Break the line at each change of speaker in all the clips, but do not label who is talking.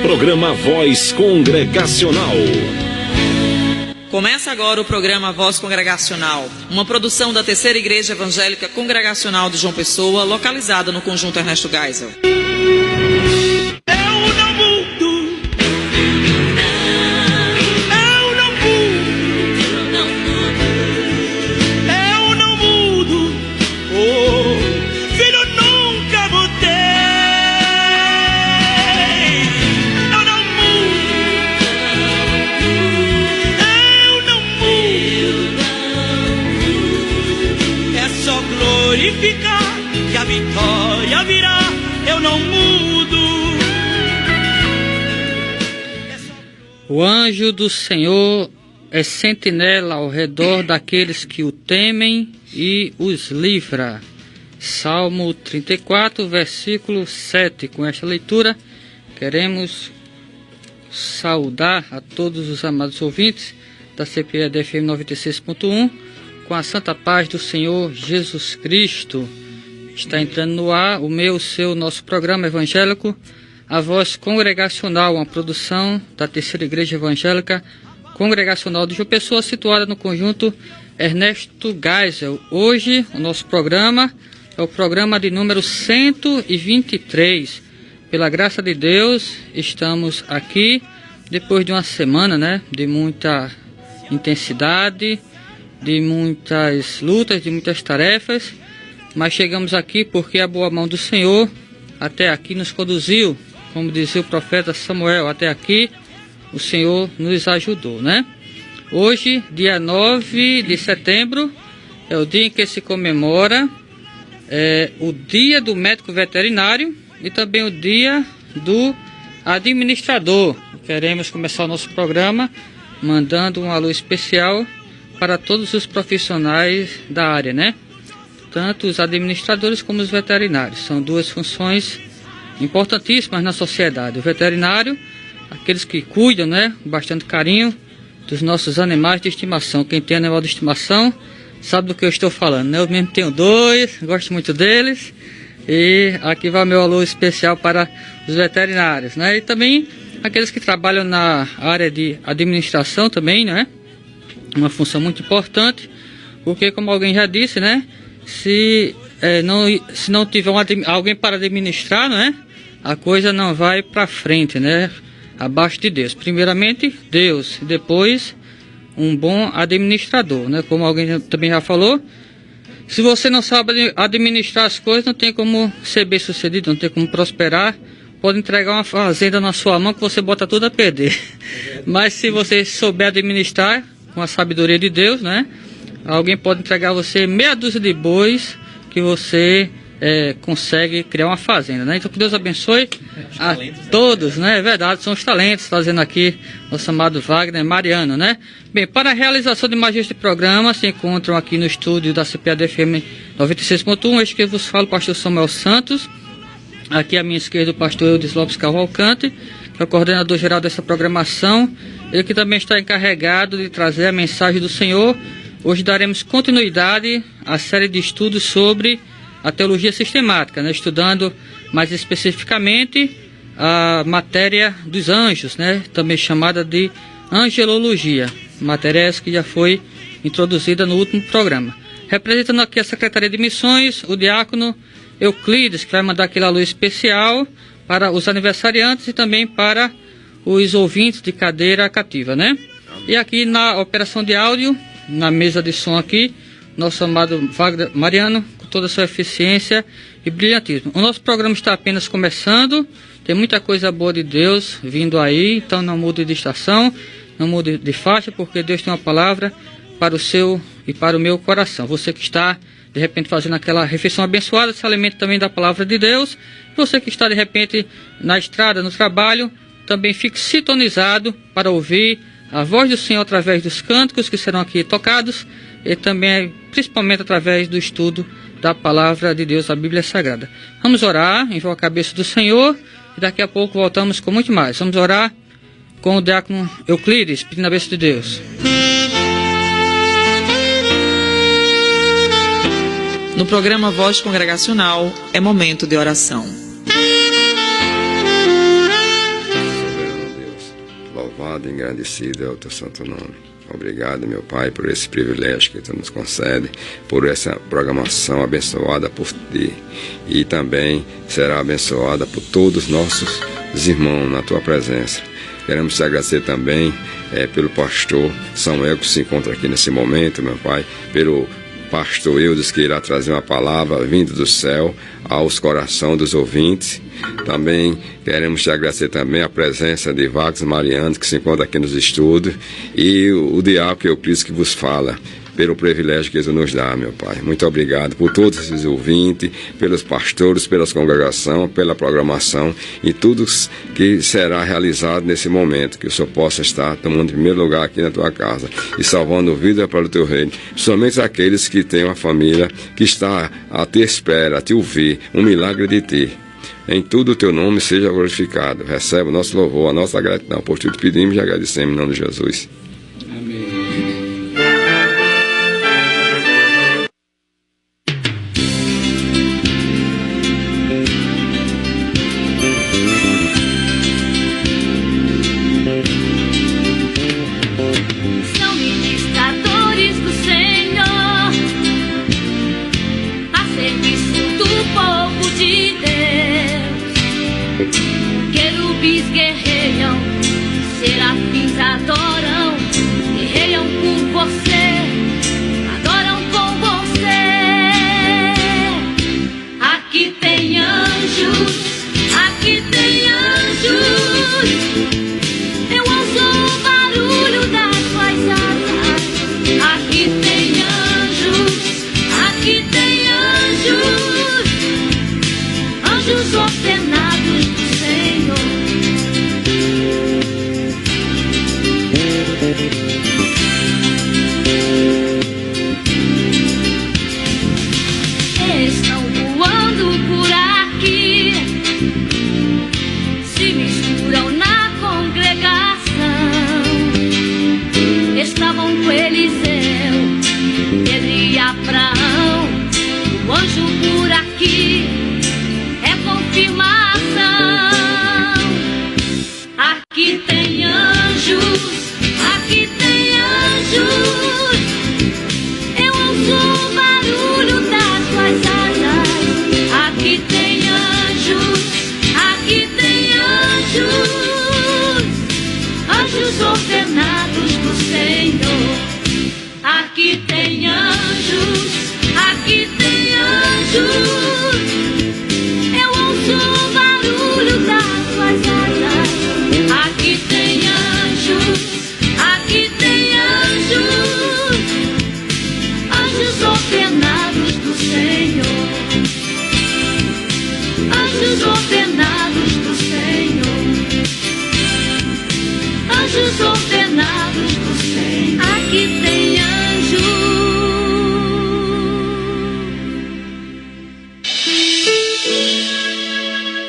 Programa Voz Congregacional.
Começa agora o programa Voz Congregacional, uma produção da Terceira Igreja Evangélica Congregacional de João Pessoa, localizada no Conjunto Ernesto Geisel.
Que a vitória virá, eu não mudo.
O anjo do Senhor é sentinela ao redor daqueles que o temem e os livra. Salmo 34, versículo 7. Com esta leitura, queremos saudar a todos os amados ouvintes da CPAD FM 96.1 com a santa paz do Senhor Jesus Cristo. Está entrando no ar o seu, nosso programa evangélico, a Voz Congregacional, uma produção da Terceira Igreja Evangélica Congregacional de João Pessoa, situada no Conjunto Ernesto Geisel. Hoje, o nosso programa é o programa de número 123. Pela graça de Deus, estamos aqui depois de uma semana, de muita intensidade, de muitas lutas, de muitas tarefas, mas chegamos aqui porque a boa mão do Senhor até aqui nos conduziu, como dizia o profeta Samuel, até aqui o Senhor nos ajudou, Hoje, dia 9 de setembro, é o dia em que se comemora o dia do médico veterinário e também o dia do administrador. Queremos começar o nosso programa mandando um alô especial para todos os profissionais da área, Tanto os administradores como os veterinários. São duas funções importantíssimas na sociedade. O veterinário, aqueles que cuidam, com bastante carinho dos nossos animais de estimação. Quem tem animal de estimação sabe do que eu estou falando, Eu mesmo tenho 2, gosto muito deles. E aqui vai o meu alô especial para os veterinários, E também aqueles que trabalham na área de administração também, Uma função muito importante, porque como alguém já disse, se não tiver alguém para administrar, a coisa não vai para frente, abaixo de Deus. Primeiramente Deus, depois um bom administrador, Como alguém também já falou, se você não sabe administrar as coisas, não tem como ser bem sucedido, não tem como prosperar. Pode entregar uma fazenda na sua mão que você bota tudo a perder. Mas se você souber administrar com a sabedoria de Deus, alguém pode entregar a você meia dúzia de bois que você consegue criar uma fazenda, Então que Deus abençoe a todos, É verdade, são os talentos, fazendo aqui nosso amado Wagner Mariano, Bem, para a realização de mais este programa, se encontram aqui no estúdio da CPAD FM 96.1, este que vos falo, o pastor Samuel Santos. Aqui à minha esquerda o pastor Eudes Lopes Cavalcante, que é o coordenador geral dessa programação. Ele que também está encarregado de trazer a mensagem do Senhor. Hoje daremos continuidade à série de estudos sobre a teologia sistemática, estudando mais especificamente a matéria dos anjos, também chamada de angelologia, matéria essa que já foi introduzida no último programa. Representando aqui a Secretaria de Missões, o diácono Euclides, que vai mandar aquele alô especial para os aniversariantes e também para os ouvintes de cadeira cativa, E aqui na operação de áudio, na mesa de som aqui, nosso amado Wagner Mariano, com toda a sua eficiência e brilhantismo. O nosso programa está apenas começando, tem muita coisa boa de Deus vindo aí, então não mude de estação, não mude de faixa, porque Deus tem uma palavra para o seu e para o meu coração. Você que está de repente fazendo aquela refeição abençoada, se alimenta também da palavra de Deus. Você que está de repente na estrada, no trabalho, também fique sintonizado para ouvir a voz do Senhor através dos cânticos que serão aqui tocados e também principalmente através do estudo da palavra de Deus, a Bíblia Sagrada. Vamos orar, envolver a cabeça do Senhor e daqui a pouco voltamos com muito mais. Vamos orar com o diácono Euclides, pedindo a bênção de Deus.
No programa Voz Congregacional, é momento de oração.
Louvado e engrandecido é o teu santo nome. Obrigado, meu Pai, por esse privilégio que tu nos concede, por essa programação abençoada por ti. E também será abençoada por todos os nossos irmãos na tua presença. Queremos te agradecer também pelo pastor Samuel, que se encontra aqui nesse momento, meu Pai, pelo pastor Eudes, que irá trazer uma palavra vinda do céu aos corações dos ouvintes. Também queremos te agradecer também a presença de Vagos Mariano, que se encontra aqui nos estúdios, e o diabo que é o Cristo que vos fala, pelo privilégio que tu nos dá, meu Pai. Muito obrigado por todos esses ouvintes, pelos pastores, pelas congregações, pela programação e tudo que será realizado nesse momento, que o Senhor possa estar tomando primeiro lugar aqui na tua casa e salvando vida para o teu reino. Somente aqueles que têm uma família que está a te espera, a te ouvir, um milagre de ti. Em tudo o teu nome seja glorificado. Recebe o nosso louvor, a nossa gratidão. Por tudo pedimos e agradecemos em nome de Jesus.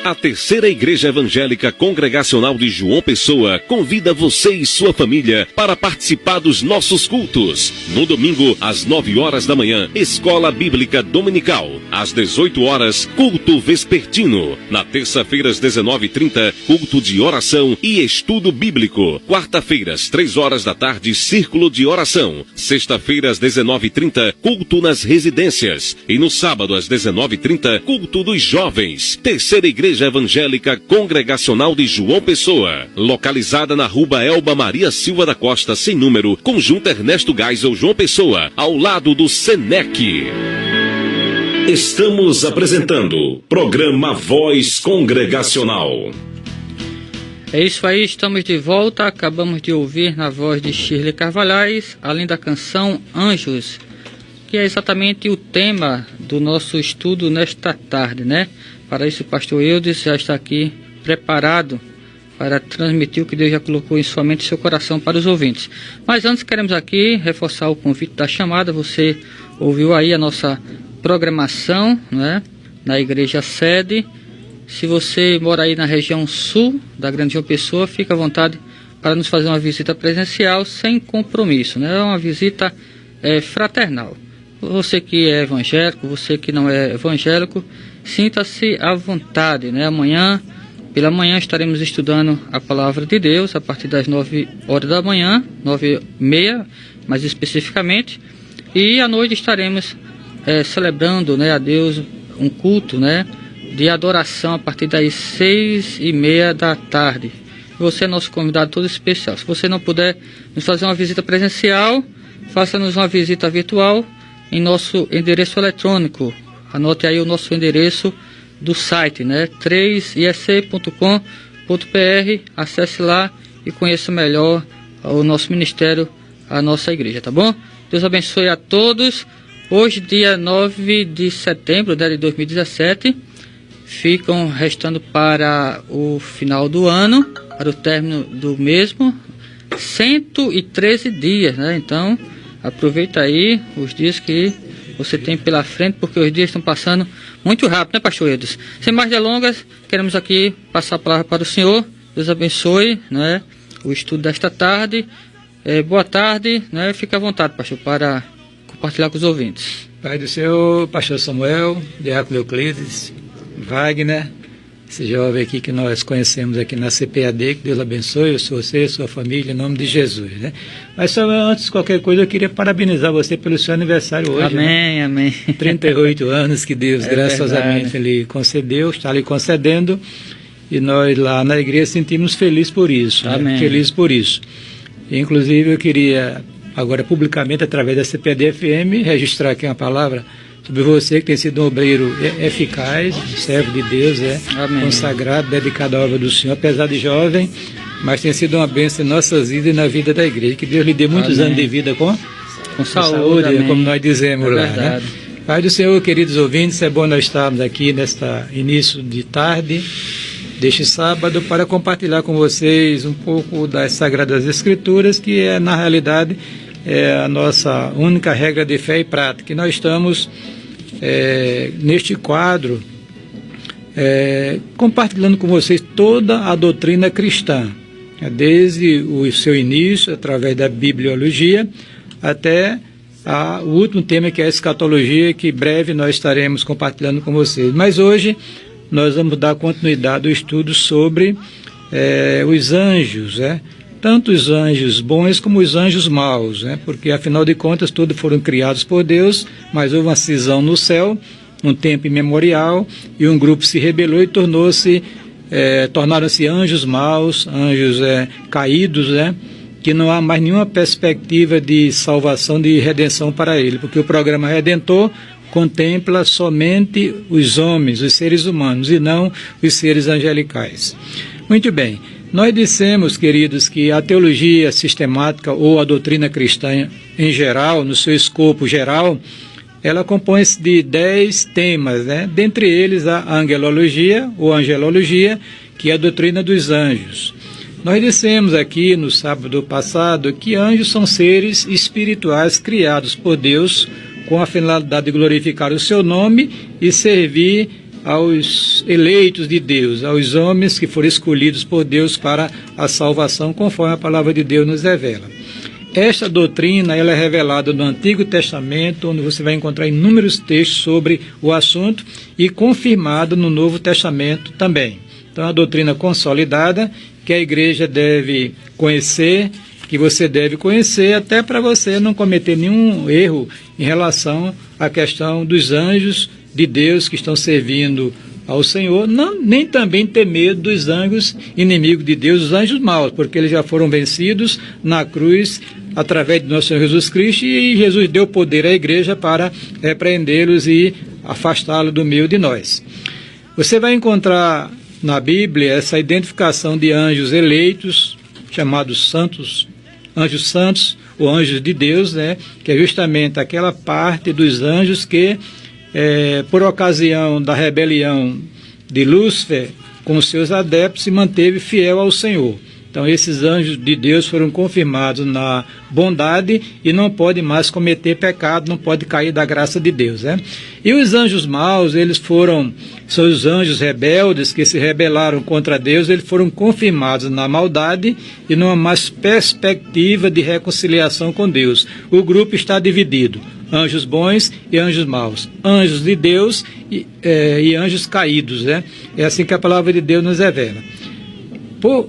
A Terceira Igreja Evangélica Congregacional de João Pessoa convida você e sua família para participar dos nossos cultos. No domingo, às 9 horas da manhã, Escola Bíblica Dominical. Às 18 horas, culto vespertino. Na terça-feira, às 19h30, culto de oração e estudo bíblico. Quarta-feira, às 3 horas da tarde, círculo de oração. Sexta-feira, às 19h30, culto nas residências. E no sábado, às 19h30, culto dos jovens. Terceira Igreja Evangélica Congregacional de João Pessoa, localizada na Rua Elba Maria Silva da Costa, sem número, Conjunto Ernesto Geisel, João Pessoa, ao lado do Senec.
Estamos apresentando programa Voz Congregacional.
É isso aí, estamos de volta. Acabamos de ouvir na voz de Shirley Carvalhais, além da canção Anjos, que é exatamente o tema do nosso estudo nesta tarde, né? Para isso, o pastor Eudes já está aqui preparado para transmitir o que Deus já colocou em sua mente e seu coração para os ouvintes. Mas antes, queremos aqui reforçar o convite da chamada. Você ouviu aí a nossa programação, né, na igreja sede. Se você mora aí na região sul da Grande João Pessoa, fica à vontade para nos fazer uma visita presencial sem compromisso, né? É uma visita fraternal. Você que é evangélico, você que não é evangélico, sinta-se à vontade, né? Amanhã Pela manhã estaremos estudando a Palavra de Deus a partir das 9 horas da manhã, 9h30 mais especificamente. E à noite estaremos celebrando, né, a Deus um culto, né, de adoração a partir das 6h30 da tarde. Você é nosso convidado todo especial. Se você não puder nos fazer uma visita presencial, faça-nos uma visita virtual em nosso endereço eletrônico. Anote aí o nosso endereço do site, né? 3iec.com.br. Acesse lá e conheça melhor o nosso ministério, a nossa igreja, tá bom? Deus abençoe a todos. Hoje, dia 9 de setembro, né, de 2017, ficam restando para o final do ano, para o término do mesmo, 113 dias, né? Então, aproveita aí os dias que você tem pela frente, porque os dias estão passando muito rápido, né, pastor Eudes? Sem mais delongas, queremos aqui passar a palavra para o senhor. Deus abençoe, né, o estudo desta tarde. Boa tarde, né? Fique à vontade, pastor, para compartilhar com os ouvintes.
Pai do Senhor, pastor Samuel, diácono Euclides, Wagner, esse jovem aqui que nós conhecemos aqui na CPAD, que Deus abençoe você, sua família, em nome de Jesus, né? Mas só antes de qualquer coisa, eu queria parabenizar você pelo seu aniversário hoje.
Amém,
né?
amém.
38 anos que Deus, graciosamente, Ele concedeu, está lhe concedendo, e nós lá na igreja sentimos felizes por isso.
Amém.
Né? Felizes por isso. Inclusive, eu queria, agora publicamente, através da CPAD FM, registrar aqui uma palavra sobre você, que tem sido um obreiro eficaz, servo de Deus,
Amém.
Consagrado, dedicado à obra do Senhor, apesar de jovem, mas tem sido uma bênção em nossas vidas e na vida da igreja. Que Deus lhe dê muitos
Amém.
anos de vida com
saúde,
como nós dizemos lá. Né? Pai do Senhor, queridos ouvintes, é bom nós estarmos aqui nesta início de tarde, deste sábado, para compartilhar com vocês um pouco das Sagradas Escrituras, que é, na realidade, a nossa única regra de fé e prática. E nós estamos neste quadro compartilhando com vocês toda a doutrina cristã, desde o seu início, através da bibliologia, até o último tema, que é a escatologia, que em breve nós estaremos compartilhando com vocês. Mas hoje nós vamos dar continuidade ao estudo sobre os anjos, tanto os anjos bons como os anjos maus, porque afinal de contas todos foram criados por Deus, mas houve uma cisão no céu, um tempo imemorial, e um grupo se rebelou e tornaram-se anjos maus, anjos caídos, que não há mais nenhuma perspectiva de salvação, de redenção para ele, porque o programa Redentor contempla somente os homens, os seres humanos, e não os seres angelicais. Muito bem. Nós dissemos, queridos, que a teologia sistemática ou a doutrina cristã em geral, no seu escopo geral, ela compõe-se de 10 temas, dentre eles a angelologia ou angelologia, que é a doutrina dos anjos. Nós dissemos aqui no sábado passado que anjos são seres espirituais criados por Deus com a finalidade de glorificar o seu nome e servir aos eleitos de Deus, aos homens que foram escolhidos por Deus para a salvação, conforme a palavra de Deus nos revela. Esta doutrina ela é revelada no Antigo Testamento, onde você vai encontrar inúmeros textos sobre o assunto, e confirmada no Novo Testamento também. Então, é uma doutrina consolidada que a igreja deve conhecer, que você deve conhecer, até para você não cometer nenhum erro em relação à questão dos anjos de Deus que estão servindo ao Senhor, nem também ter medo dos anjos inimigos de Deus, os anjos maus, porque eles já foram vencidos na cruz através de nosso Senhor Jesus Cristo, e Jesus deu poder à igreja para repreendê-los e afastá-los do meio de nós. Você vai encontrar na Bíblia essa identificação de anjos eleitos, chamados anjos santos ou anjos de Deus, que é justamente aquela parte dos anjos que por ocasião da rebelião de Lúcifer com os seus adeptos, se manteve fiel ao Senhor. Então esses anjos de Deus foram confirmados na bondade e não podem mais cometer pecado, não podem cair da graça de Deus. E os anjos maus, são os anjos rebeldes que se rebelaram contra Deus, eles foram confirmados na maldade e não há mais perspectiva de reconciliação com Deus. O grupo está dividido. anjos bons e anjos maus, anjos de Deus e anjos caídos, né? É assim que a palavra de Deus nos revela.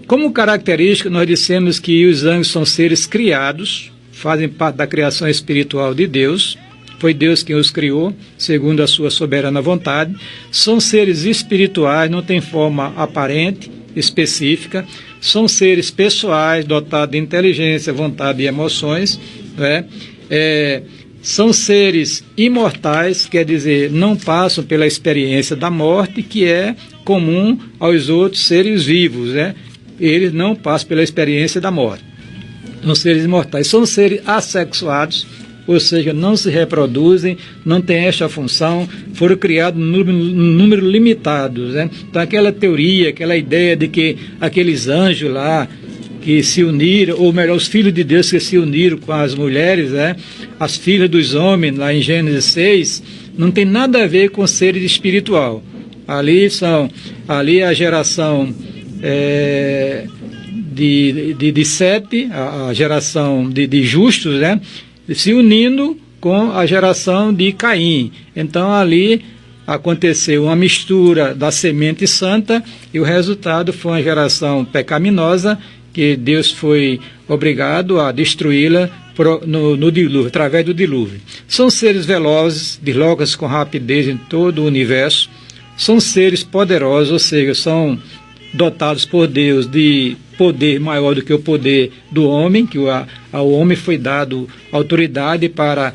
Como característica, nós dissemos que os anjos são seres criados, fazem parte da criação espiritual de Deus. Foi Deus quem os criou, segundo a sua soberana vontade. São seres espirituais, não têm forma aparente, específica. São seres pessoais, dotados de inteligência, vontade e emoções, né? São seres imortais, quer dizer, não passam pela experiência da morte, que é comum aos outros seres vivos, né? Eles não passam pela experiência da morte. São seres imortais. São seres assexuados, ou seja, não se reproduzem, não têm esta função, foram criados num número limitado, né? Então aquela teoria, aquela ideia de que aqueles anjos lá que se uniram, ou melhor, os filhos de Deus que se uniram com as mulheres, né? As filhas dos homens, lá em Gênesis 6, não tem nada a ver com seres espiritual. Ali a geração de Sete, a geração de justos, né? Se unindo com a geração de Caim. Então ali aconteceu uma mistura da semente santa e o resultado foi uma geração pecaminosa que Deus foi obrigado a destruí-la no dilúvio, através do dilúvio. São seres velozes, deslocam-se com rapidez em todo o universo. São seres poderosos, ou seja, são dotados por Deus de poder maior do que o poder do homem, que ao homem foi dado autoridade para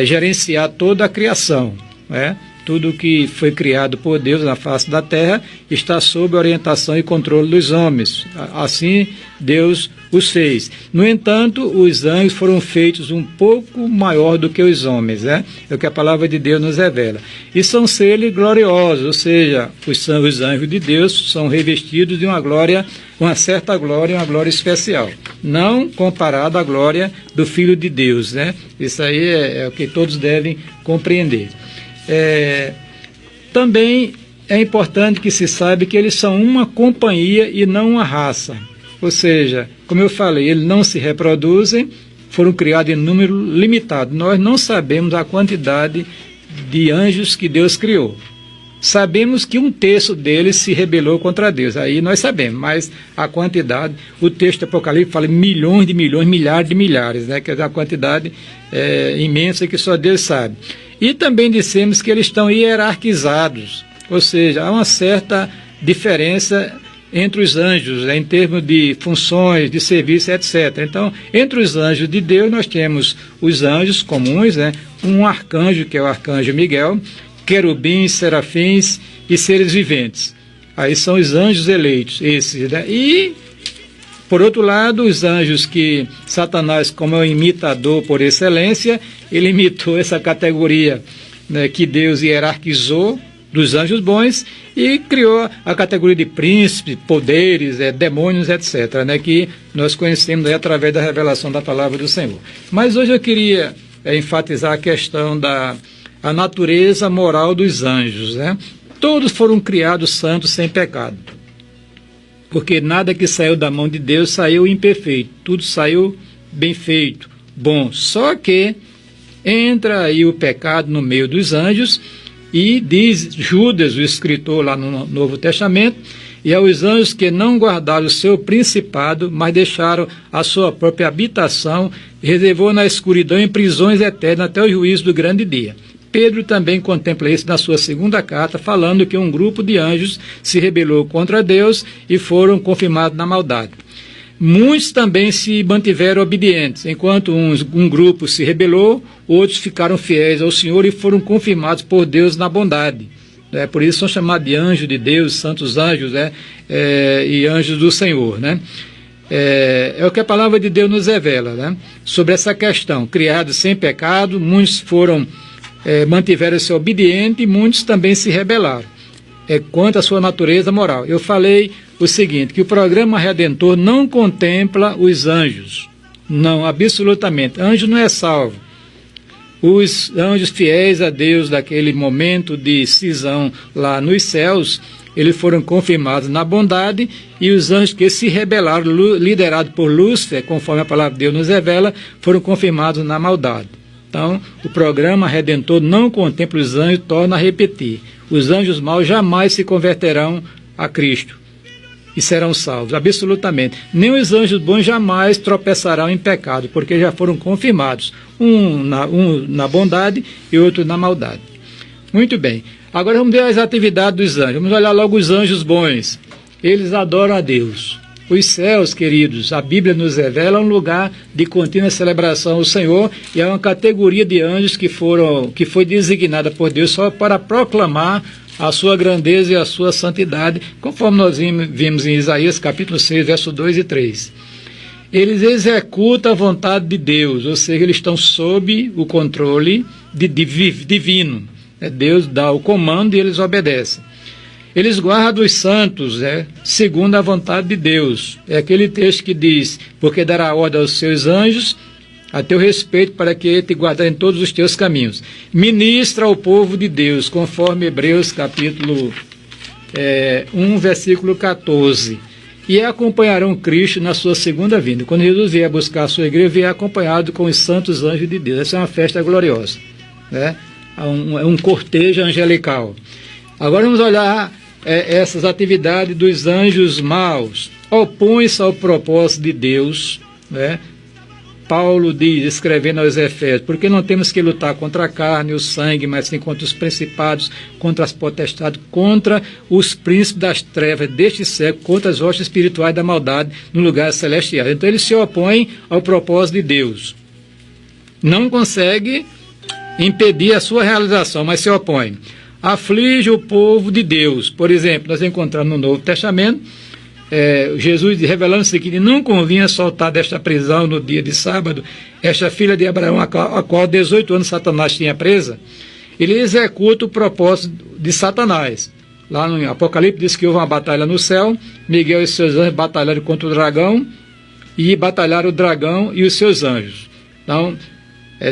gerenciar toda a criação, né? Tudo que foi criado por Deus na face da terra está sob a orientação e controle dos homens. Assim Deus os fez. No entanto, os anjos foram feitos um pouco maior do que os homens, né? É o que a palavra de Deus nos revela. E são seres gloriosos, ou seja, os anjos de Deus são revestidos de uma glória, uma certa glória, uma glória especial. Não comparada à glória do Filho de Deus, né? Isso aí é o que todos devem compreender. Também é importante que se saiba que eles são uma companhia e não uma raça. Ou seja, como eu falei, eles não se reproduzem, foram criados em número limitado. Nós não sabemos a quantidade de anjos que Deus criou. Sabemos que 1/3 deles se rebelou contra Deus, aí nós sabemos, mas a quantidade, o texto do Apocalipse fala milhões de milhões, milhares de milhares, né? Que é uma quantidade imensa que só Deus sabe. E também dissemos que eles estão hierarquizados, ou seja, há uma certa diferença entre os anjos, né, em termos de funções, de serviço, etc. Então, entre os anjos de Deus, nós temos os anjos comuns, né, um arcanjo, que é o arcanjo Miguel, querubins, serafins e seres viventes. Aí são os anjos eleitos, esses, né? E, por outro lado, os anjos que Satanás, como é o imitador por excelência, ele imitou essa categoria, né, que Deus hierarquizou dos anjos bons e criou a categoria de príncipes, poderes, demônios, etc., né, que nós conhecemos aí através da revelação da palavra do Senhor. Mas hoje eu queria enfatizar a questão da natureza moral dos anjos, né? Todos foram criados santos sem pecado, porque nada que saiu da mão de Deus saiu imperfeito, tudo saiu bem feito, bom. Só que entra aí o pecado no meio dos anjos e diz Judas, o escritor lá no Novo Testamento, e aos anjos que não guardaram o seu principado, mas deixaram a sua própria habitação, reservou na escuridão em prisões eternas até o juízo do grande dia. Pedro também contempla isso na sua segunda carta, falando que um grupo de anjos se rebelou contra Deus e foram confirmados na maldade. Muitos também se mantiveram obedientes, enquanto um grupo se rebelou, outros ficaram fiéis ao Senhor e foram confirmados por Deus na bondade. Por isso são chamados de anjos de Deus, santos anjos, e anjos do Senhor, né? É o que a palavra de Deus nos revela, né? Sobre essa questão, criados sem pecado, muitos mantiveram-se obedientes e muitos também se rebelaram. Quanto à sua natureza moral. Eu falei o seguinte, que o programa Redentor não contempla os anjos. Não, absolutamente. Anjo não é salvo. Os anjos fiéis a Deus daquele momento de cisão lá nos céus, eles foram confirmados na bondade, e os anjos que se rebelaram, liderados por Lúcifer, conforme a palavra de Deus nos revela, foram confirmados na maldade. Então, o programa Redentor não contempla os anjos, torna a repetir. Os anjos maus jamais se converterão a Cristo e serão salvos, absolutamente. Nem os anjos bons jamais tropeçarão em pecado, porque já foram confirmados, um na bondade e outro na maldade. Muito bem. Agora vamos ver as atividades dos anjos. Vamos olhar logo os anjos bons. Eles adoram a Deus. Os céus, queridos, a Bíblia nos revela um lugar de contínua celebração ao Senhor, e é uma categoria de anjos que foi designada por Deus só para proclamar a sua grandeza e a sua santidade, conforme nós vimos em Isaías capítulo 6, verso 2 e 3. Eles executam a vontade de Deus, ou seja, eles estão sob o controle divino. Deus dá o comando e eles obedecem. Eles guardam os santos, segundo a vontade de Deus. É aquele texto que diz: porque dará ordem aos seus anjos a teu respeito, para que te guardarem todos os teus caminhos. Ministra ao povo de Deus, conforme Hebreus capítulo 1, versículo 14. E acompanharão Cristo na sua segunda vinda. Quando Jesus vier buscar a sua igreja, vier acompanhado com os santos anjos de Deus. Essa é uma festa gloriosa, né? É um cortejo angelical. Agora vamos olhar essas atividades dos anjos maus. Opõe-se ao propósito de Deus, né? Paulo diz, escrevendo aos Efésios: porque não temos que lutar contra a carne e o sangue, mas sim contra os principados, contra as potestades, contra os príncipes das trevas deste século, contra as hostes espirituais da maldade no lugar celestial. Então ele se opõe ao propósito de Deus. Não consegue impedir a sua realização, mas se opõe. Aflige o povo de Deus. Por exemplo, nós encontramos no Novo Testamento Jesus revelando-se que não convinha soltar desta prisão no dia de sábado esta filha de Abraão, a qual 18 anos Satanás tinha presa. Ele executa o propósito de Satanás. Lá no Apocalipse diz que houve uma batalha no céu, Miguel e seus anjos batalharam contra o dragão, e batalharam o dragão e os seus anjos. Então,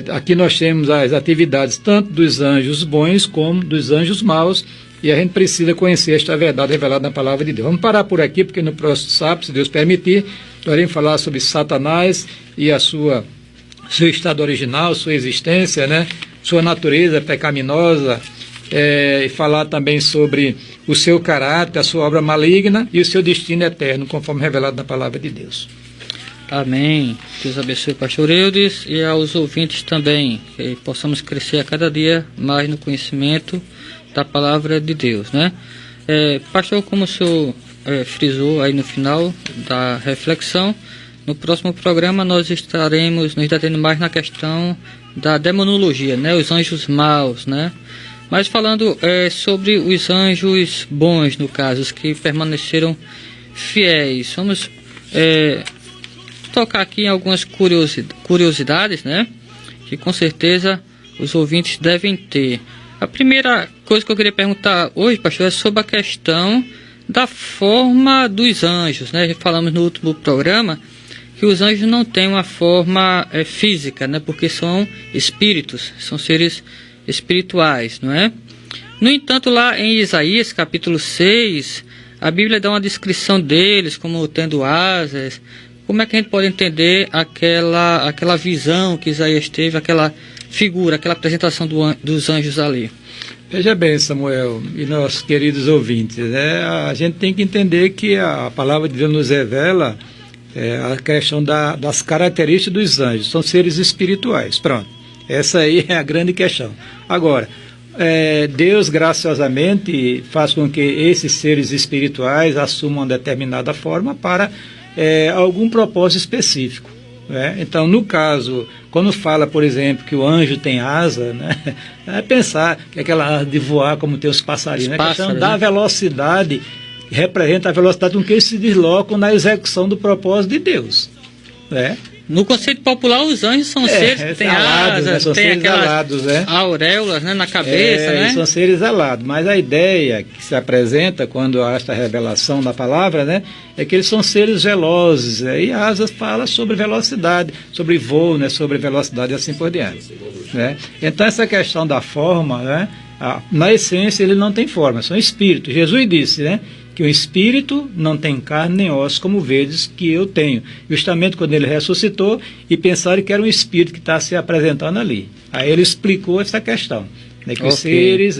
aqui nós temos as atividades tanto dos anjos bons como dos anjos maus, e a gente precisa conhecer esta verdade revelada na palavra de Deus. Vamos parar por aqui, porque no próximo sábado, se Deus permitir, nós iremos falar sobre Satanás e a seu estado original, sua existência, né? Sua natureza pecaminosa, e falar também sobre o seu caráter, a sua obra maligna e o seu destino eterno, conforme revelado na palavra de Deus.
Amém. Deus abençoe o pastor Eudes e aos ouvintes também, que possamos crescer a cada dia mais no conhecimento da palavra de Deus, né? Pastor, como o senhor frisou aí no final da reflexão, no próximo programa nós estaremos nos detendo mais na questão da demonologia, né? Os anjos maus, né? Mas falando sobre os anjos bons, no caso, os que permaneceram fiéis. Vamos tocar aqui em algumas curiosidades, né? Que com certeza os ouvintes devem ter. A primeira coisa que eu queria perguntar hoje, pastor, é sobre a questão da forma dos anjos, né? Já falamos no último programa que os anjos não têm uma forma física, né? Porque são espíritos, são seres espirituais, não é? No entanto, lá em Isaías capítulo 6, a Bíblia dá uma descrição deles como tendo asas. Como é que a gente pode entender aquela visão que Isaías teve, aquela figura, aquela apresentação dos anjos ali?
Veja bem, Samuel e nossos queridos ouvintes, a gente tem que entender que a palavra de Deus nos revela a questão das características dos anjos. São seres espirituais, pronto. Essa aí é a grande questão. Agora, Deus graciosamente faz com que esses seres espirituais assumam uma determinada forma para algum propósito específico. Então, no caso, quando fala, por exemplo, que o anjo tem asa, né, é pensar que aquela asa de voar como tem os passarinhos, a questão da velocidade representa a velocidade com que eles se deslocam na execução do propósito de Deus.
No conceito popular, os anjos são seres que têm asas, né? São seres alados, auréolas, né, na cabeça, né?
São seres alados, mas a ideia que se apresenta quando há esta revelação da palavra, né, é que eles são seres velozes, e asas fala sobre velocidade, sobre voo, né, sobre velocidade e assim por diante. Então essa questão da forma, na essência ele não tem forma, são espíritos. Jesus disse, que o espírito não tem carne nem ossos, como vedes que eu tenho. Justamente quando ele ressuscitou, e pensaram que era um espírito que está se apresentando ali. Aí ele explicou essa questão, né, que os seres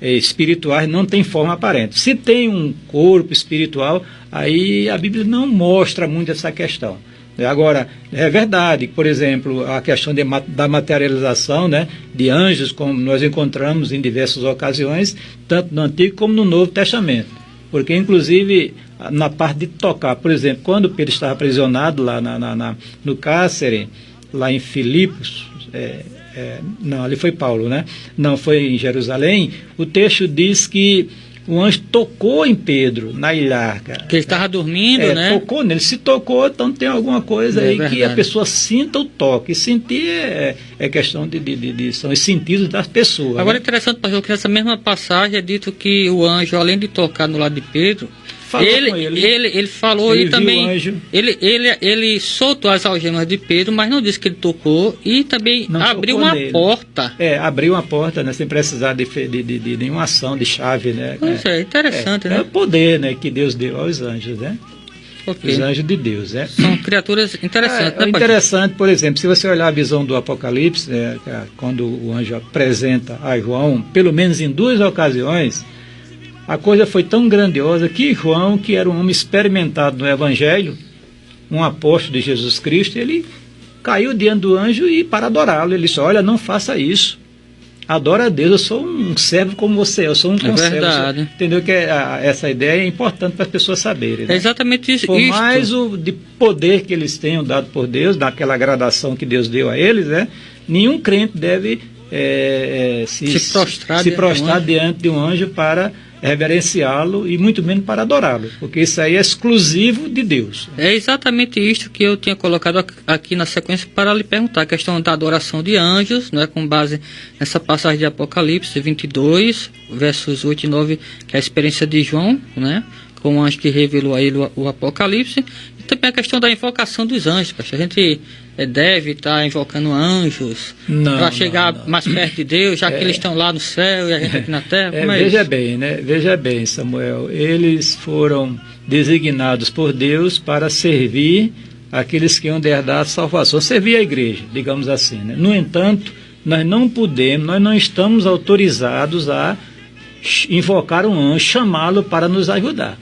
espirituais não têm forma aparente. Se tem um corpo espiritual, aí a Bíblia não mostra muito essa questão. Agora, é verdade, por exemplo, a questão da materialização, né, de anjos, como nós encontramos em diversas ocasiões, tanto no Antigo como no Novo Testamento. Porque, inclusive, na parte de tocar, por exemplo, quando Pedro estava aprisionado lá no cárcere, lá em Filipos, não, ali foi Paulo, né? Não, foi em Jerusalém, o texto diz que o anjo tocou em Pedro, na ilharca.
Que ele estava dormindo, né?
Tocou nele. Se tocou, então tem alguma coisa aí verdade. Que a pessoa sinta o toque. E sentir é questão são os sentidos das pessoas.
Agora, interessante, pastor, que nessa mesma passagem é dito que o anjo, além de tocar no lado de Pedro, ele falou e também ele soltou as algemas de Pedro, mas não disse que ele tocou, e também abriu uma porta.
Abriu uma porta, né, sem precisar de nenhuma ação de chave, né?
Pois é interessante, né?
É o poder, né, que Deus deu aos anjos, né? Os anjos de Deus, né?
São criaturas interessantes, né?
Interessante, por exemplo, se você olhar a visão do Apocalipse, quando o anjo apresenta a João, pelo menos em 2 ocasiões, a coisa foi tão grandiosa que João, que era um homem experimentado no Evangelho, um apóstolo de Jesus Cristo, ele caiu diante do anjo e para adorá-lo. Ele disse, olha, não faça isso. Adora a Deus, eu sou um servo como você, eu sou um conservo.
Verdade.
Entendeu que essa ideia é importante para as pessoas saberem. Né?
É exatamente isso.
Por mais de poder que eles tenham dado por Deus, naquela gradação que Deus deu a eles, né? Nenhum crente deve se prostrar diante de um anjo para reverenciá-lo e muito menos para adorá-lo, porque isso aí é exclusivo de Deus.
É exatamente isto que eu tinha colocado aqui na sequência para lhe perguntar, a questão da adoração de anjos, né, com base nessa passagem de Apocalipse 22, versos 8 e 9, que é a experiência de João, né, com o anjo que revelou a ele o Apocalipse, e também a questão da invocação dos anjos. A gente deve estar invocando anjos para chegar mais perto de Deus, já que eles estão lá no céu e a gente aqui na terra.
Veja bem, Samuel, eles foram designados por Deus para servir aqueles que iam herdar a salvação, servir a igreja, digamos assim, né? No entanto, nós não estamos autorizados a invocar um anjo, chamá-lo para nos ajudar.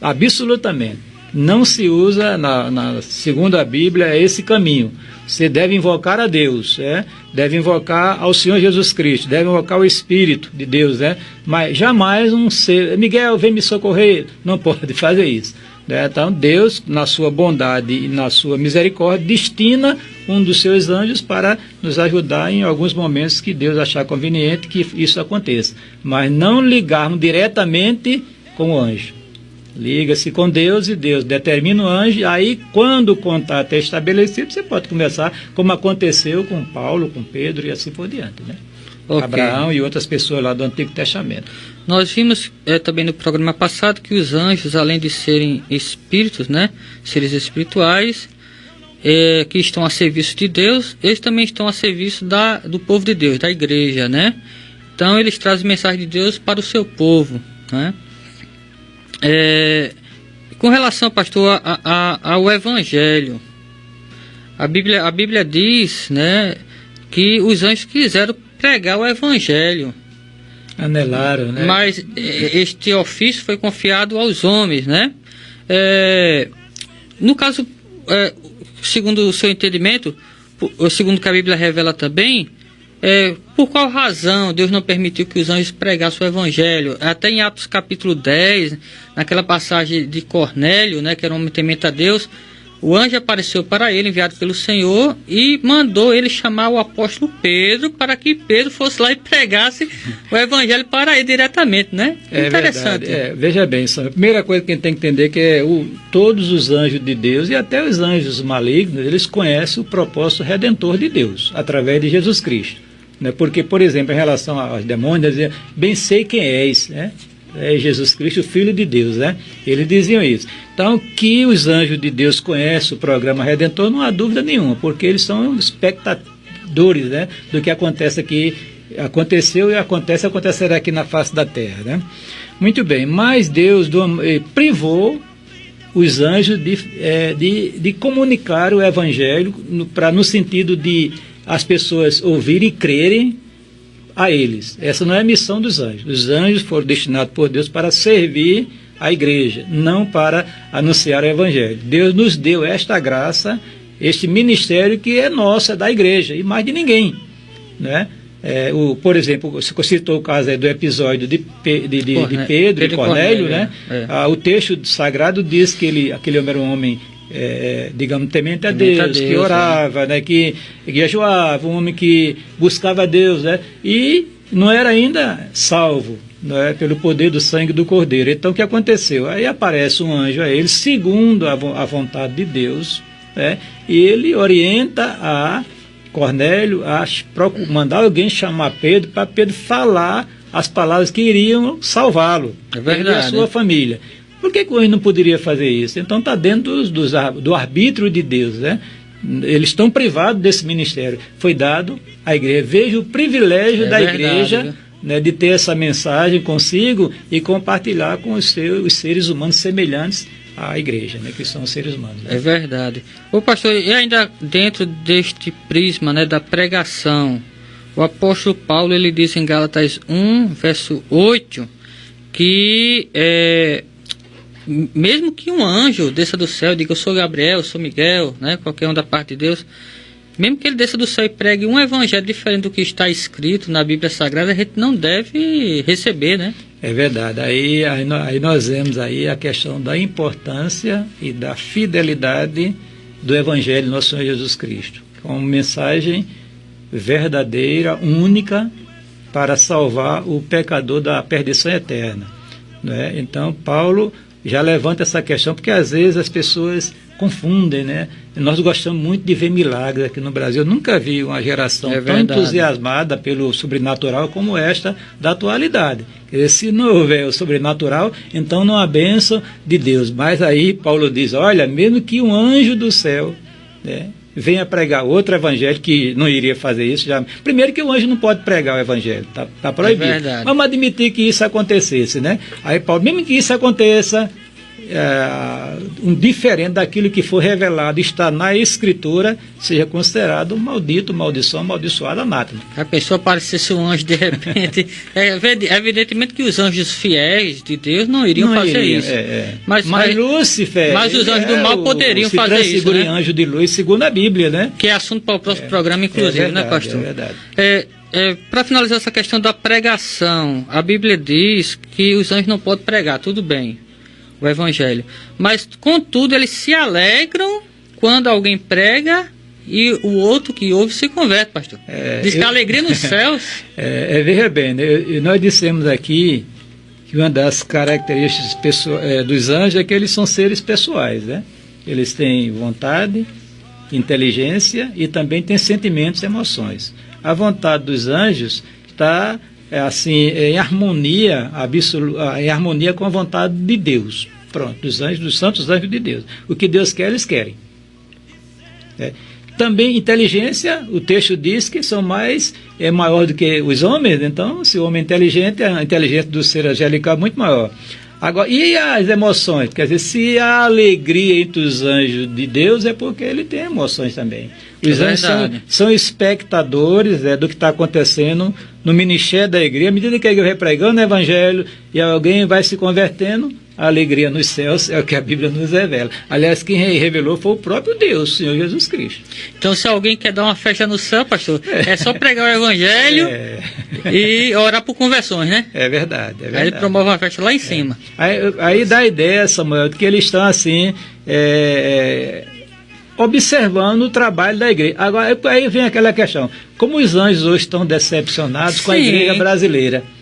Absolutamente. Não se usa, segundo a Bíblia, esse caminho. Você deve invocar a Deus, deve invocar ao Senhor Jesus Cristo, deve invocar o Espírito de Deus, mas jamais um ser, Miguel, vem me socorrer, não pode fazer isso. Então Deus, na sua bondade e na sua misericórdia, destina um dos seus anjos para nos ajudar em alguns momentos que Deus achar conveniente que isso aconteça, mas não ligarmos diretamente com o anjo. Liga-se com Deus e Deus determina o anjo, aí quando o contato é estabelecido, você pode conversar, como aconteceu com Paulo, com Pedro e assim por diante, né? Abraão e outras pessoas lá do Antigo Testamento.
Nós vimos também no programa passado que os anjos, além de serem espíritos, né, seres espirituais, que estão a serviço de Deus, eles também estão a serviço do povo de Deus, da igreja, né? Então eles trazem mensagem de Deus para o seu povo, né? Com relação, pastor, ao Evangelho, a Bíblia diz, né, que os anjos quiseram pregar o Evangelho.
Anelaram, né?
Mas este ofício foi confiado aos homens, né? No caso, segundo o seu entendimento, segundo que a Bíblia revela também, por qual razão Deus não permitiu que os anjos pregassem o Evangelho? Até em Atos capítulo 10, naquela passagem de Cornélio, né, que era um homem temente a Deus, o anjo apareceu para ele, enviado pelo Senhor, e mandou ele chamar o apóstolo Pedro, para que Pedro fosse lá e pregasse o Evangelho para ele diretamente, né? Interessante.
Verdade. Veja bem, a primeira coisa que a gente tem que entender é que todos os anjos de Deus, e até os anjos malignos, eles conhecem o propósito redentor de Deus, através de Jesus Cristo. Né? Porque, por exemplo, em relação aos demônios, eles diziam, bem sei quem és, né? É Jesus Cristo, o Filho de Deus, né? Eles diziam isso. Então, que os anjos de Deus conhecem o programa Redentor, não há dúvida nenhuma, porque eles são espectadores, né, do que acontece aqui, aconteceu e acontecerá aqui na face da terra, né? Muito bem, mas Deus privou os anjos de comunicar o Evangelho no sentido de as pessoas ouvirem e crerem a eles. Essa não é a missão dos anjos. Os anjos foram destinados por Deus para servir a igreja, não para anunciar o Evangelho. Deus nos deu esta graça, este ministério que é nosso, é da igreja, e mais de ninguém, né? Por exemplo, você citou o caso aí do episódio de Pedro e Cornélio, né? O texto sagrado diz que aquele homem era um homem, digamos, temente a Deus, que orava, né? que jejuava, um homem que buscava a Deus, né? E não era ainda salvo, né? Pelo poder do sangue do Cordeiro. Então, o que aconteceu? Aí aparece um anjo a ele, segundo a vontade de Deus, né? E ele orienta a Cornélio a mandar alguém chamar Pedro para Pedro falar as palavras que iriam salvá-lo, ele e a sua família. Por que o anjo não poderia fazer isso? Então está dentro do arbítrio de Deus, né? Eles estão privados desse ministério. Foi dado à igreja. Veja o privilégio da igreja, né, de ter essa mensagem consigo e compartilhar com os seres humanos semelhantes à igreja, né, que são os seres humanos. Né?
É verdade. Ô pastor, e ainda dentro deste prisma, né, da pregação, o apóstolo Paulo, ele diz em Gálatas 1, verso 8, que mesmo que um anjo desça do céu e diga: eu sou Gabriel, eu sou Miguel, né, qualquer um da parte de Deus, mesmo que ele desça do céu e pregue um evangelho diferente do que está escrito na Bíblia Sagrada, a gente não deve receber, né?
É verdade. Aí nós vemos aí a questão da importância e da fidelidade do Evangelho do nosso Senhor Jesus Cristo, como mensagem verdadeira, única, para salvar o pecador da perdição eterna, né? Então, Paulo já levanta essa questão, porque às vezes as pessoas confundem, né? Nós gostamos muito de ver milagres aqui no Brasil. Eu nunca vi uma geração tão entusiasmada pelo sobrenatural como esta da atualidade. Quer dizer, se não houver o sobrenatural, então não há bênção de Deus. Mas aí Paulo diz: olha, mesmo que um anjo do céu, né, venha pregar outro evangelho, que não iria fazer isso já. Primeiro que o anjo não pode pregar o evangelho, tá proibido. Vamos admitir que isso acontecesse, né? Aí Paulo, mesmo que isso aconteça, um diferente daquilo que for revelado, está na Escritura, seja considerado um maldito, maldição, amaldiçoado, anátema.
A pessoa parecesse um anjo de repente. Evidentemente que os anjos fiéis de Deus não iriam fazer isso. Mas Lúcifer. Mas os anjos do mal poderiam fazer isso, né?
Anjo de luz, segundo a Bíblia, né?
Que é assunto para o próximo programa, inclusive, verdade, né, pastor?
É verdade.
Para finalizar essa questão da pregação, a Bíblia diz que os anjos não podem pregar, tudo bem, o Evangelho, mas contudo eles se alegram quando alguém prega e o outro que ouve se converte, pastor. Diz que a alegria nos céus.
Veja bem, né? Nós dissemos aqui que uma das características dos anjos é que eles são seres pessoais, né? Eles têm vontade, inteligência e também têm sentimentos e emoções. A vontade dos anjos está em harmonia com a vontade de Deus. Pronto, dos santos anjos de Deus. O que Deus quer, eles querem. Também inteligência, o texto diz que são maior do que os homens. Então, se o homem é inteligente, a inteligência do ser angelical é muito maior. Agora, e as emoções? Quer dizer, se há alegria entre os anjos de Deus, é porque ele tem emoções também. Os anjos são espectadores do que está acontecendo no ministério da igreja. À medida que a igreja vai pregando o evangelho e alguém vai se convertendo, a alegria nos céus é o que a Bíblia nos revela. Aliás, quem revelou foi o próprio Deus, o Senhor Jesus Cristo.
Então, se alguém quer dar uma festa no céu, pastor, é só pregar o evangelho e orar por conversões, né?
É verdade.
Aí ele promove uma festa lá em cima.
Aí dá a ideia, Samuel, de que eles estão assim, observando o trabalho da igreja. Agora, aí vem aquela questão: como os anjos hoje estão decepcionados com a igreja brasileira?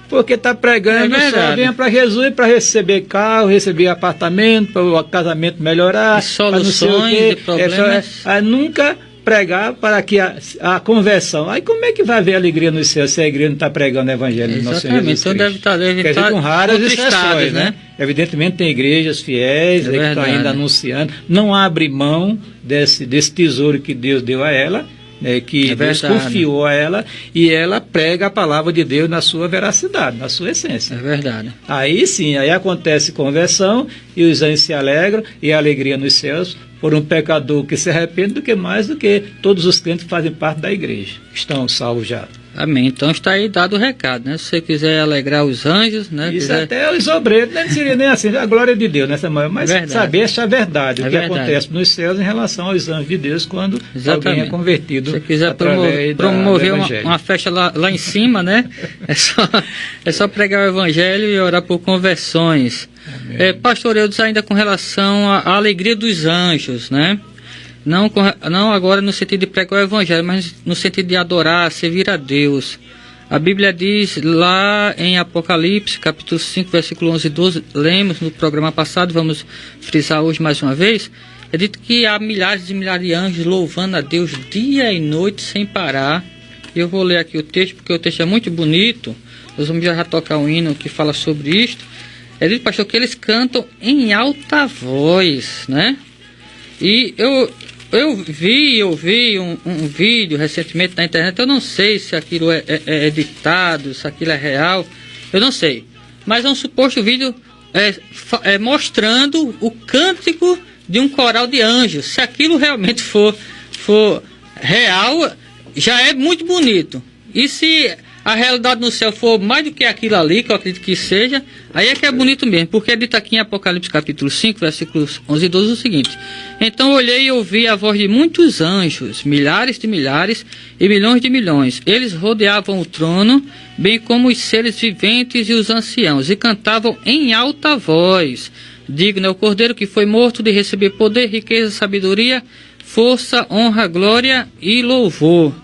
Porque está pregando, só venha para Jesus para receber carro, receber apartamento, para o casamento melhorar,
soluções de problemas.
Nunca pregar para que a conversão. Aí como é que vai haver alegria no céu se a igreja não está pregando o evangelho do nosso Senhor Jesus Cristo?
Então deve estar
com raras exceções, né? Evidentemente tem igrejas fiéis que estão ainda anunciando, não abre mão desse tesouro que Deus deu a ela, né, que Deus confiou a ela, e ela prega a palavra de Deus na sua veracidade, na sua essência.
É verdade.
Aí sim, aí acontece conversão, e os anjos se alegram, e a alegria nos céus por um pecador que se arrepende, do que mais do que todos os crentes que fazem parte da igreja, estão salvos já.
Amém. Então está aí dado o recado, né? Se você quiser alegrar os anjos, né?
Isso
quiser...
até os obreiros, não seria nem assim, a glória de Deus nessa manhã, mas saber essa verdade, o que acontece nos céus em relação aos anjos de Deus quando alguém é convertido.
Se você quiser promover uma festa lá em cima, né? É só pregar o evangelho e orar por conversões. Pastor Eudes, ainda com relação à alegria dos anjos, né? Não agora no sentido de pregar o evangelho, mas no sentido de adorar, servir a Deus. A Bíblia diz lá em Apocalipse, capítulo 5, versículo 11 e 12, lemos no programa passado, vamos frisar hoje mais uma vez, é dito que há milhares e milhares de anjos louvando a Deus dia e noite sem parar. Eu vou ler aqui o texto, porque o texto é muito bonito. Nós vamos já tocar um hino que fala sobre isto. É dito, pastor, que eles cantam em alta voz, né? E eu vi um vídeo recentemente na internet. Eu não sei se aquilo é editado, se aquilo é real, eu não sei. Mas é um suposto vídeo mostrando o cântico de um coral de anjos. Se aquilo realmente for real, já é muito bonito. E se a realidade no céu for mais do que aquilo ali, que eu acredito que seja, aí é que é bonito mesmo, porque é dito aqui em Apocalipse capítulo 5, versículos 11 e 12 o seguinte: então olhei e ouvi a voz de muitos anjos, milhares de milhares e milhões de milhões. Eles rodeavam o trono, bem como os seres viventes e os anciãos, e cantavam em alta voz: digno é o Cordeiro que foi morto de receber poder, riqueza, sabedoria, força, honra, glória e louvor.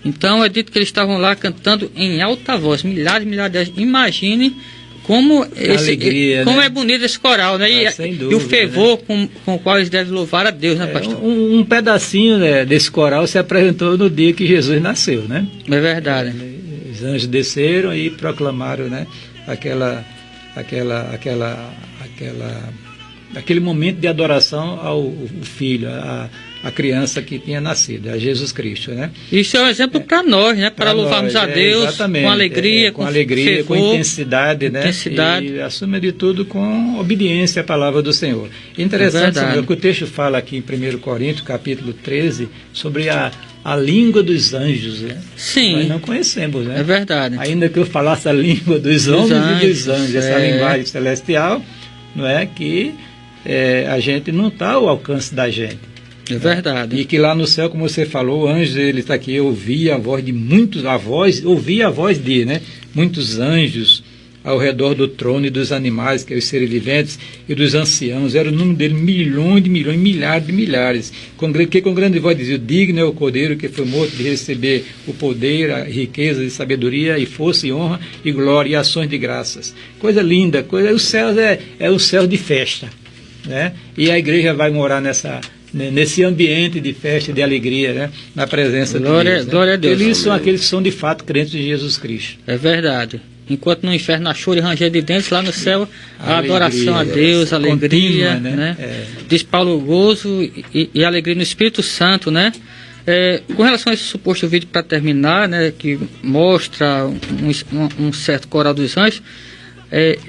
Então é dito que eles estavam lá cantando em alta voz, milhares e milhares de anjos. Imagine como é bonito esse coral, né? E o fervor, né, com o qual eles devem louvar a Deus, né, pastor?
Um pedacinho, né, desse coral se apresentou no dia que Jesus nasceu, né? É verdade. Os anjos desceram e proclamaram, né, aquele momento de adoração ao Filho, a criança que tinha nascido, a Jesus Cristo, né?
Isso é um exemplo para nós, né? Para louvarmos a Deus com alegria,
com alegria, fervor, com intensidade, né? E, acima de tudo, com obediência à palavra do Senhor. Interessante, Senhor, que o texto fala aqui em 1 Coríntios, capítulo 13, sobre a língua dos anjos, né?
Sim.
Nós não conhecemos, né?
É verdade.
Ainda que eu falasse a língua dos homens e dos anjos, essa linguagem celestial, não é que a gente não está ao alcance da gente.
É verdade.
E que lá no céu, como você falou, o anjo, ele está aqui, ouvi a voz de muitos, né? Muitos anjos ao redor do trono e dos animais, que é os seres viventes, e dos anciãos. Era o número dele, milhões de milhões, milhares de milhares. Que com grande voz dizia: digno é o Cordeiro que foi morto de receber o poder, a riqueza e sabedoria, e força e honra e glória e ações de graças. Coisa linda, o céu é o céu de festa, né? E a igreja vai morar nesse ambiente de festa, de alegria, né? Na presença de Deus. Né?
Glória a Deus.
Eles são aqueles que são de fato crentes de Jesus Cristo.
É verdade. Enquanto no inferno há choro e ranger de dentes, lá no céu a adoração a Deus, a alegria, contínua, né? Diz Paulo, gozo e alegria no Espírito Santo, né? Com relação a esse suposto vídeo, para terminar, né, que mostra um certo coral dos anjos,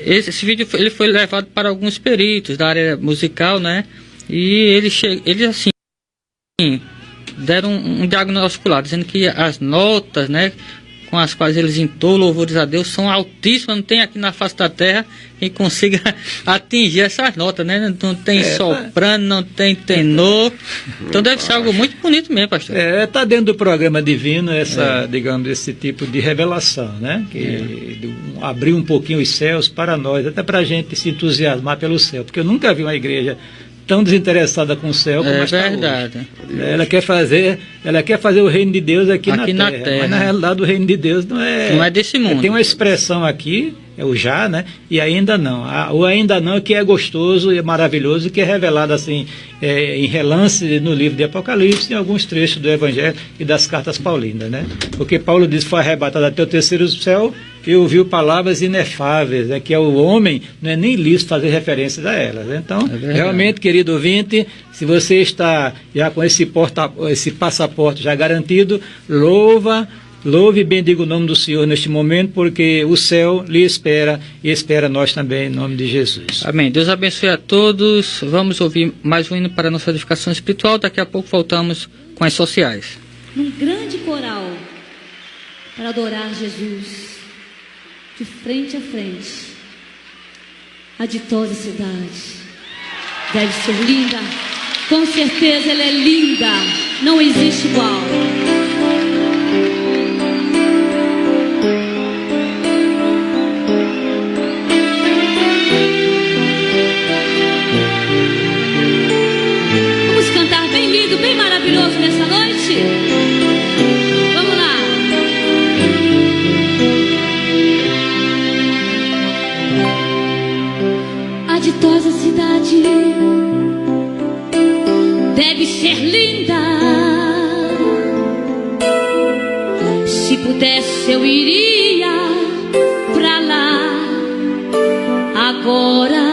esse vídeo ele foi levado para alguns peritos da área musical, né? E eles assim deram um diagnóstico lá, dizendo que as notas, né, com as quais eles entoam louvores a Deus são altíssimas. Não tem aqui na face da terra quem consiga atingir essas notas, né? Não tem soprano, não tem tenor. Então deve ser algo muito bonito mesmo, pastor.
Está dentro do programa divino digamos, esse tipo de revelação, né? Que abrir um pouquinho os céus para nós, até para a gente se entusiasmar pelo céu, porque eu nunca vi uma igreja tão desinteressada com o céu como esta
verdade.
Hoje. Ela quer fazer o reino de Deus aqui na terra. Mas na realidade o reino de Deus não é
desse mundo.
Tem uma expressão aqui, é o já, né? E ainda não. O ainda não que é gostoso e maravilhoso, que é revelado assim em relance no livro de Apocalipse, em alguns trechos do Evangelho e das cartas paulinas, né? Porque Paulo diz que foi arrebatado até o terceiro céu e ouviu palavras inefáveis, né? Que é o homem, não é nem lícito fazer referências a elas. Então, realmente, querido ouvinte, se você está já com esse passaporte já garantido, louve e bendiga o nome do Senhor neste momento, porque o céu lhe espera e espera nós também, em nome de Jesus.
Amém. Deus abençoe a todos. Vamos ouvir mais um hino para a nossa edificação espiritual. Daqui a pouco voltamos com as sociais.
Num grande coral para adorar Jesus, de frente a frente, a ditosa cidade deve ser linda. Com certeza ela é linda, não existe igual. Bem maravilhoso nessa noite. Vamos lá. A ditosa cidade deve ser linda. Se pudesse eu iria pra lá agora.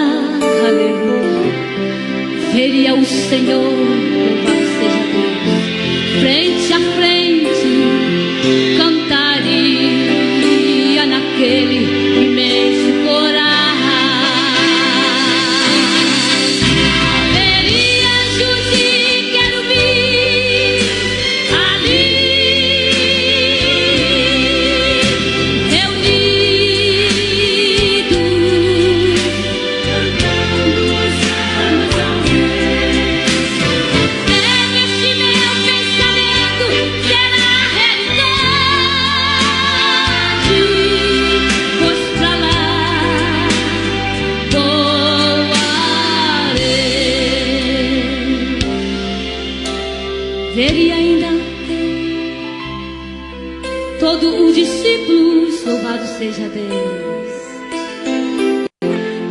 Aleluia. Veria o Senhor frente a frente, cantaria naquele imenso coral. Veria anjos e querubins ali reunidos, veria ainda todos os discípulos, louvado seja Deus,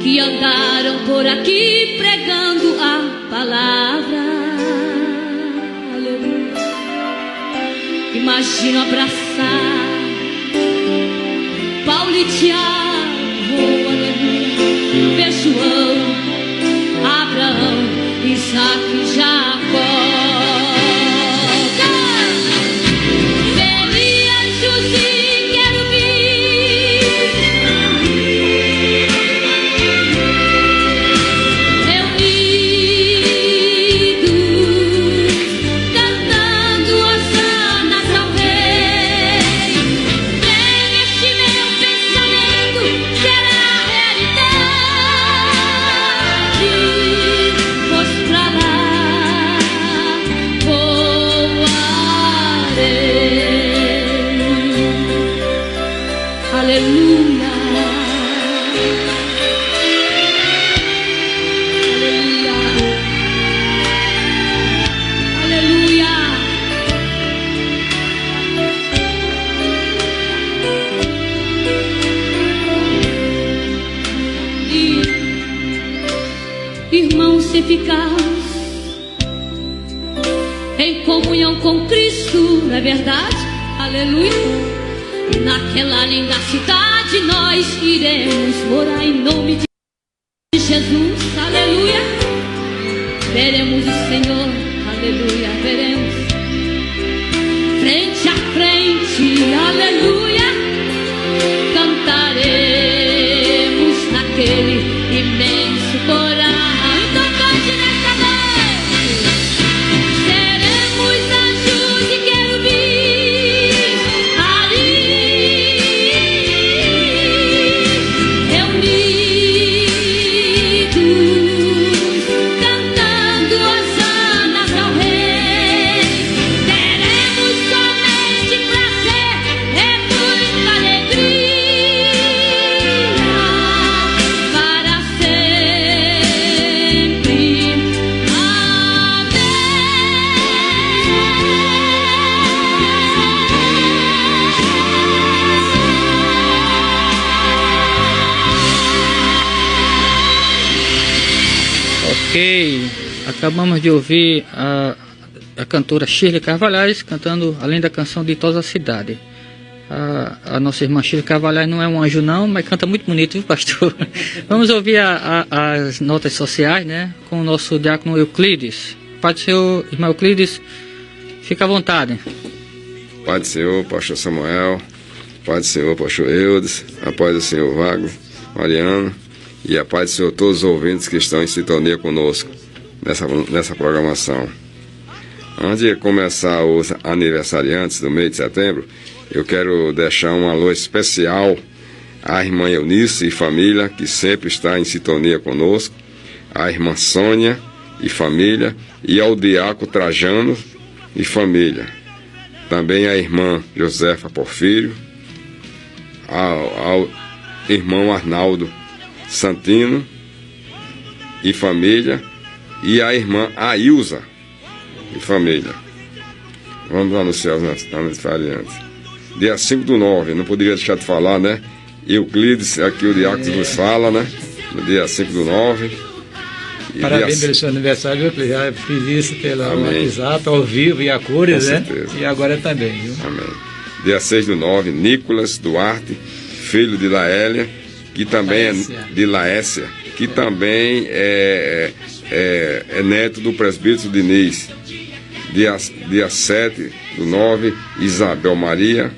que andaram por aqui pregando a palavra. Aleluia. Imagino abraçar Paulo e Tiago, aleluia, ver João, Abraão, Isaac e Jacó. Aleluia. Aleluia. Aleluia. Irmãos, se ficarmos em comunhão com Cristo, não é verdade? Aleluia. Naquela linda cidade nós iremos morar em nome de Jesus, aleluia. Veremos o Senhor, aleluia, veremos frente a frente, aleluia. Cantaremos naquele imenso coral. Então cante nessa noite. Seremos anjos e querubins ali reunidos, cantando hosanas ao Rei. Teremos somente prazer,
Ok, acabamos de ouvir a cantora Shirley Carvalhais cantando Além da Canção de Toda a Cidade. A nossa irmã Shirley Carvalhais não é um anjo não, mas canta muito bonito, viu, pastor? Vamos ouvir as notas sociais, né, com o nosso diácono Euclides. Pai do Senhor, irmão Euclides, fica à vontade.
Pai do Senhor, pastor Samuel, Pai do Senhor, pastor Eudes, a paz do Senhor Wagner, Mariano, e a paz do Senhor todos os ouvintes que estão em sintonia conosco nessa programação. Antes de começar os aniversariantes do mês de setembro, eu quero deixar um alô especial à irmã Eunice e família, que sempre está em sintonia conosco, à irmã Sônia e família, e ao diácono Trajano e família. Também à irmã Josefa Porfírio, ao irmão Arnaldo Santino e família, e à irmã Ailza e família. Vamos anunciar os aniversariantes. Dia 5/9, não poderia deixar de falar, né? Euclides, aqui o diácono nos fala, né? No dia 5/9.
Parabéns pelo seu aniversário, Euclides. Já fiz isso pela WhatsApp, ao vivo e a cores, né? E agora também, viu?
Amém. Dia 6/9, Nicolas Duarte, filho de Laélia, que também de Laécia, que também é neto do presbítero Diniz. Dia 7/9, Isabel Maria.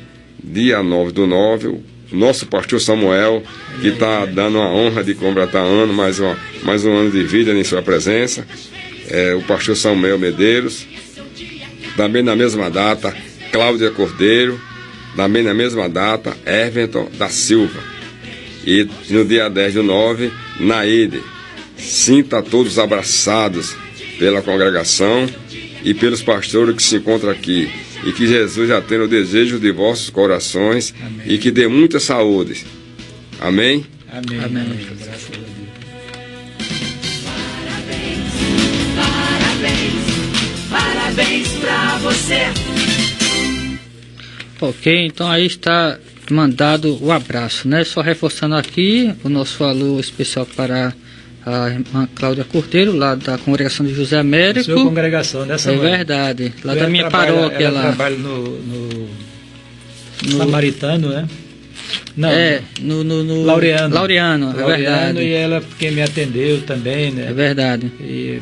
Dia 9/9, o nosso pastor Samuel, que está dando a honra de completar mais um ano de vida em sua presença. O pastor Samuel Medeiros. Também na mesma data, Cláudia Cordeiro. Também na mesma data, Everton da Silva. E no dia 10/9, Naide. Sinta todos abraçados pela congregação e pelos pastores que se encontram aqui. E que Jesus já tenha o desejo de vossos corações. Amém. E que dê muita saúde. Amém?
Amém.
Amém.
Graças a Deus.
Parabéns pra você.
Ok, então aí está mandado o abraço, né? Só reforçando aqui o nosso alô especial para a irmã Cláudia Cordeiro, lá da congregação de José Américo.
Sua congregação, né, Samuel?
É verdade, lá da minha paróquia lá.
Ela trabalha no Samaritano, né? Não,
no
Laureano,
é verdade.
E ela quem me atendeu também, né?
É verdade.
E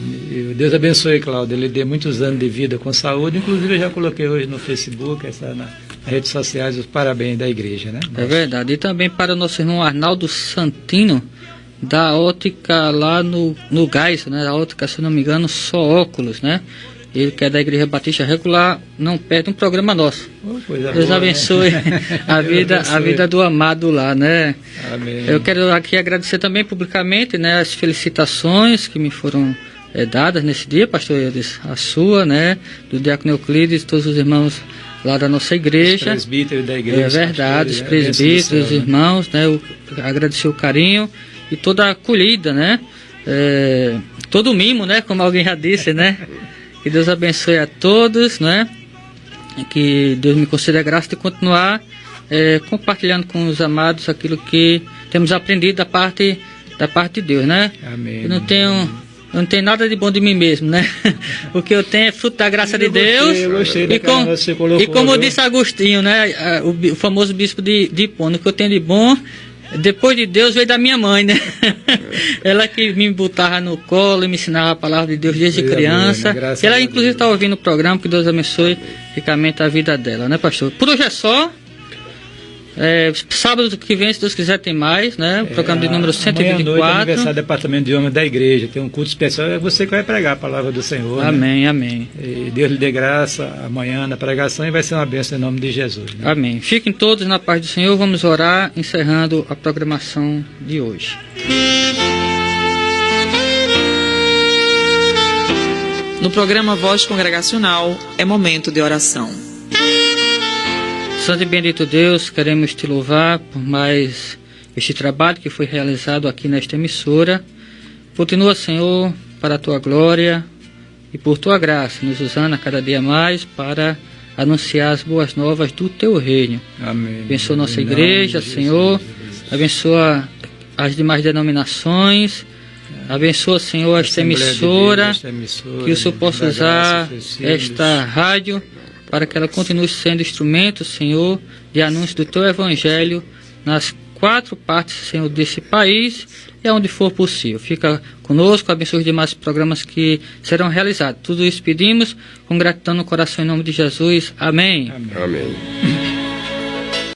Deus abençoe, Cláudia. Ele dê muitos anos de vida com saúde. Inclusive eu já coloquei hoje no Facebook, nas redes sociais, os parabéns da igreja, né?
É verdade. E também para o nosso irmão Arnaldo Santino, da ótica lá no Gás, né? A ótica, se não me engano, só óculos, né? Ele que é da Igreja Batista Regular, não perde um programa nosso. Deus abençoe, né? a vida do amado lá, né?
Amém.
Eu quero aqui agradecer também publicamente, né, as felicitações que me foram dadas nesse dia, pastor Eudes, a sua, né, do diácono Euclides, todos os irmãos lá da nossa igreja. Os
presbíteros da igreja.
É verdade, os presbíteros, os irmãos, né, eu agradecer o carinho e toda a acolhida, né, todo o mimo, né, como alguém já disse, né. Que Deus abençoe a todos, né? Que Deus me conceda a graça de continuar compartilhando com os amados aquilo que temos aprendido da parte de Deus, né?
Amém.
Eu não tenho nada de bom de mim mesmo, né? O que eu tenho é fruto da graça de Deus.
Eu gostei
e como disse Agostinho, né? O famoso bispo de Hipona, o que eu tenho de bom depois de Deus veio da minha mãe, né? Ela que me botava no colo e me ensinava a palavra de Deus desde criança. Ela inclusive está ouvindo o programa, que Deus abençoe ricamente a vida dela, né, pastor? Por hoje é só. Sábado que vem, se Deus quiser, tem mais, né? O programa de número 124.
Amanhã à noite, aniversário do Departamento de Homens da Igreja. Tem um culto especial, é você que vai pregar a palavra do Senhor.
Amém,
né?
Amém.
E Deus lhe dê graça amanhã na pregação e vai ser uma bênção em nome de Jesus. Né?
Amém. Fiquem todos na paz do Senhor. Vamos orar, encerrando a programação de hoje.
No programa Voz Congregacional, é momento de oração.
Santo e bendito Deus, queremos te louvar por mais este trabalho que foi realizado aqui nesta emissora. Continua, Senhor, para a tua glória e por tua graça, nos usando a cada dia mais para anunciar as boas novas do teu reino.
Amém.
Abençoa nossa igreja, Senhor. Abençoa as demais denominações. Abençoa, Senhor, esta emissora, que o Senhor possa usar esta rádio para que ela continue sendo instrumento, Senhor, de anúncio do Teu Evangelho nas 4 partes, Senhor, desse país e aonde for possível. Fica conosco, abençoe os demais programas que serão realizados. Tudo isso pedimos com gratidão no coração, em nome de Jesus. Amém.
Amém.